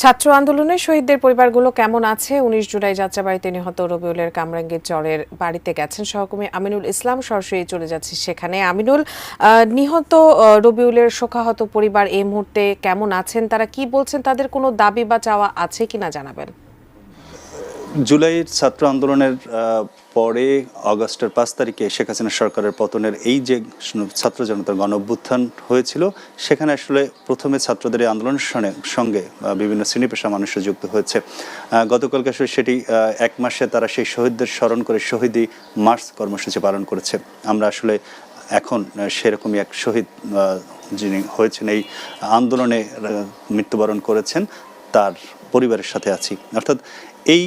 ছাত্র আন্দোলনে শহীদদের পরিবারগুলো কেমন আছে? ১৯ জুলাই যাত্রাবাড়িতে নিহত রবিউলের কামরাঙ্গীর চরের বাড়িতে গেছেন সহকর্মী আমিনুল ইসলাম। সরাসরি চলে যাচ্ছি সেখানে। আমিনুল, নিহত রবিউলের শোকাহত পরিবার এই মুহূর্তে কেমন আছেন? তারা কি বলছেন? তাদের কোনো দাবি বা চাওয়া আছে কিনা জানাবেন। জুলাইয়ের ছাত্র আন্দোলনের পরে আগস্টের ৫ তারিখে শেখ হাসিনা সরকারের পতনের এই যে ছাত্র জনতার গণ অভ্যুত্থান হয়েছিল, সেখানে আসলে প্রথমে ছাত্রদের এই আন্দোলনের সঙ্গে বিভিন্ন শ্রেণী পেশা মানুষরা যুক্ত হয়েছে। গতকালকে আসলে সেটি ১ মাসে তারা সেই শহীদদের স্মরণ করে শহীদি মার্চ কর্মসূচি পালন করেছে। আমরা আসলে এখন সেরকমই এক শহীদ যিনি হয়েছেন এই আন্দোলনে মৃত্যুবরণ করেছেন তার পরিবারের সাথে আছি। অর্থাৎ এই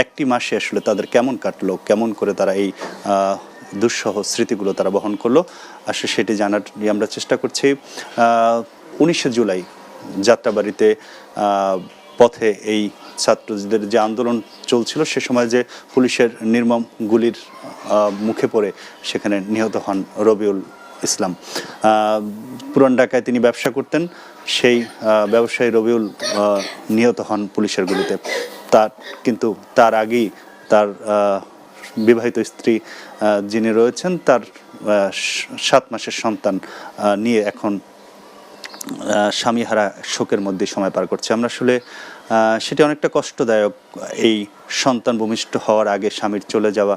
একটি মাসে আসলে তাদের কেমন কাটলো, কেমন করে তারা এই দুঃসহ স্মৃতিগুলো তারা বহন করলো, আসলে সেটি জানার আমরা চেষ্টা করছি। ১৯শে জুলাই যাত্রাবাড়িতে পথে এই ছাত্রদের যে আন্দোলন চলছিল, সে সময় যে পুলিশের নির্মম গুলির মুখে পড়ে সেখানে নিহত হন রবিউল ইসলাম। পুরান ঢাকায় তিনি ব্যবসা করতেন, সেই ব্যবসায়ী রবিউল নিহত হন পুলিশের গুলিতে। কিন্তু তার আগেই তার বিবাহিত স্ত্রী যিনি রয়েছেন, তার ৭ মাসের সন্তান নিয়ে এখন স্বামীহারা শোকের মধ্যে সময় পার করছে। আমরা আসলে সেটি অনেকটা কষ্টদায়ক। এই সন্তান ভূমিষ্ঠ হওয়ার আগে স্বামীর চলে যাওয়া,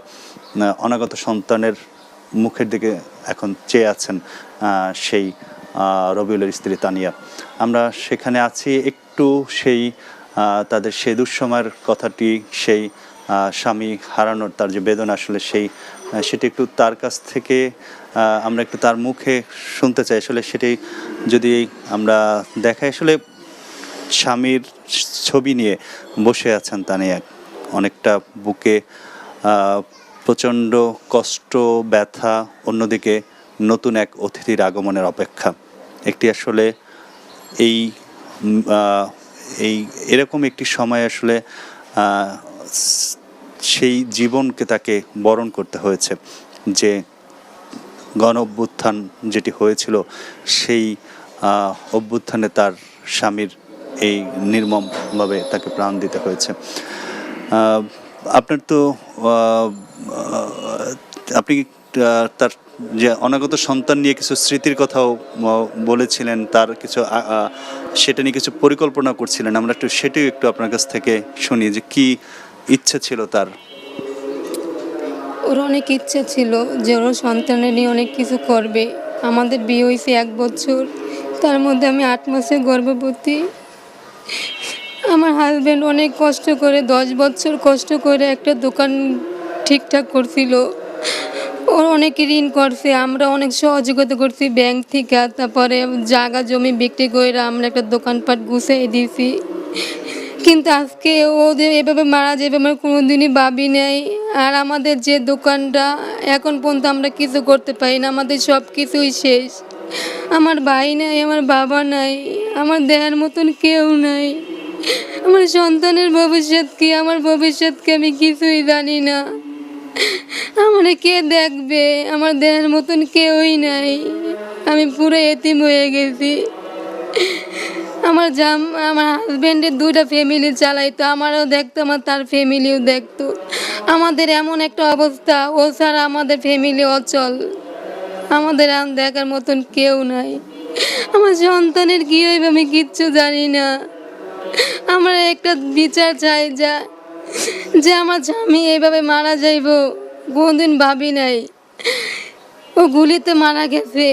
অনাগত সন্তানের মুখের দিকে এখন চেয়ে আছেন সেই রবিউলের স্ত্রী তানিয়া। আমরা সেখানে আছি একটু সেই তাদের সেই দুঃসময়ের কথাটি, সেই স্বামী হারানোর তার যে বেদনা, আসলে সেটি একটু তার কাছ থেকে আমরা একটু তার মুখে শুনতে চাই। আসলে সেটি যদি আমরা দেখাই, আসলে স্বামীর ছবি নিয়ে বসে আছেন তানিয়া, অনেকটা বুকে প্রচণ্ড কষ্ট, ব্যথা, অন্যদিকে নতুন এক অতিথির আগমনের অপেক্ষা। একটি আসলে এরকম একটি সময় আসলে সেই জীবনকে তাকে বরণ করতে হয়েছে, যে গণ অভ্যুত্থান যেটি হয়েছিল, সেই অভ্যুত্থানে তার স্বামীর এই নির্মমভাবে তাকে প্রাণ দিতে হয়েছে। আপনি তার যে অনাগত সন্তান নিয়ে কিছু স্মৃতির কথাও বলেছিলেন, তার কিছু সেটা নিয়ে কিছু পরিকল্পনা করছিলেন। আমরা সেটিও একটু আপনার কাছ থেকে শুনি যে কি ইচ্ছে ছিল তার। ওর অনেক ইচ্ছে ছিল যে ওর সন্তানের নিয়ে অনেক কিছু করবে। আমাদের বিয়ে হয়েছে 1 বছর, তার মধ্যে আমি 8 মাসে গর্ভবতী। আমার হাজব্যান্ড অনেক কষ্ট করে 10 বছর কষ্ট করে একটা দোকান ঠিকঠাক করছিল। ওর অনেক ঋণ করছে, আমরা অনেক সহযোগিতা করছি ব্যাংক থেকে। তারপরে জায়গা জমি বিক্রি করে আমরা একটা দোকানপাট গুছিয়ে দিয়েছি। কিন্তু আজকে ও যে এভাবে মারা যাবে আমরা কোনোদিনই ভাবি নাই। আর আমাদের যে দোকানটা, এখন পর্যন্ত আমরা কিছু করতে পারি না, আমাদের সব কিছুই শেষ। আমার ভাই নাই, আমার বাবা নাই, আমার দেহার মতন কেউ নাই। আমার সন্তানের ভবিষ্যৎ কি, আমার ভবিষ্যৎকে আমি কিছুই জানি না। আমার কে দেখবে? আমার দেহের মতন কেউই নাই, আমি পুরো এতিম হয়ে গেছি। আমার হাজব্যান্ডের 2টা ফ্যামিলি চালাইতো, আমারও দেখতো, আমার তার ফ্যামিলিও দেখতো। আমাদের এমন একটা অবস্থা, ও ছাড়া আমাদের ফ্যামিলি অচল। আমাদের দেখার মতন কেউ নাই। আমার সন্তানের কি হইবে আমি কিচ্ছু জানি না। আমরা একটা বিচার চাই যে আমার স্বামী এইভাবে মারা যাইব কোনদিন ভাবি নাই। ও গুলিতে মারা গেছে।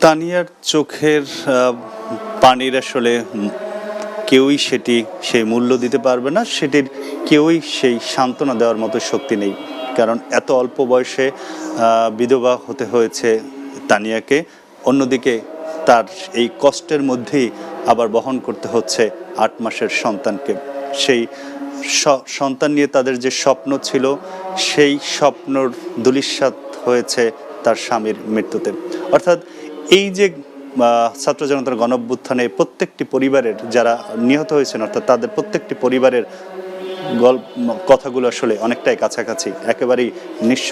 তানিয়ার চোখের পানির আসলে কেউই সেই মূল্য দিতে পারবে না, সেটির কেউই সেই সান্ত্বনা দেওয়ার মতো শক্তি নেই। কারণ এত অল্প বয়সে বিধবা হতে হয়েছে তানিয়াকে, অন্যদিকে তার এই কষ্টের মধ্যেই আবার বহন করতে হচ্ছে 8 মাসের সন্তানকে। সেই সন্তান নিয়ে তাদের যে স্বপ্ন ছিল, সেই স্বপ্নর ধূলিসাৎ হয়েছে তার স্বামীর মৃত্যুতে। অর্থাৎ এই যে ছাত্র জনতার গণ অভ্যুত্থানে প্রত্যেকটি পরিবারের যারা নিহত হয়েছেন, অর্থাৎ তাদের প্রত্যেকটি পরিবারের কথাগুলো আসলে অনেকটাই কাছাকাছি, একেবারেই নিঃস্ব।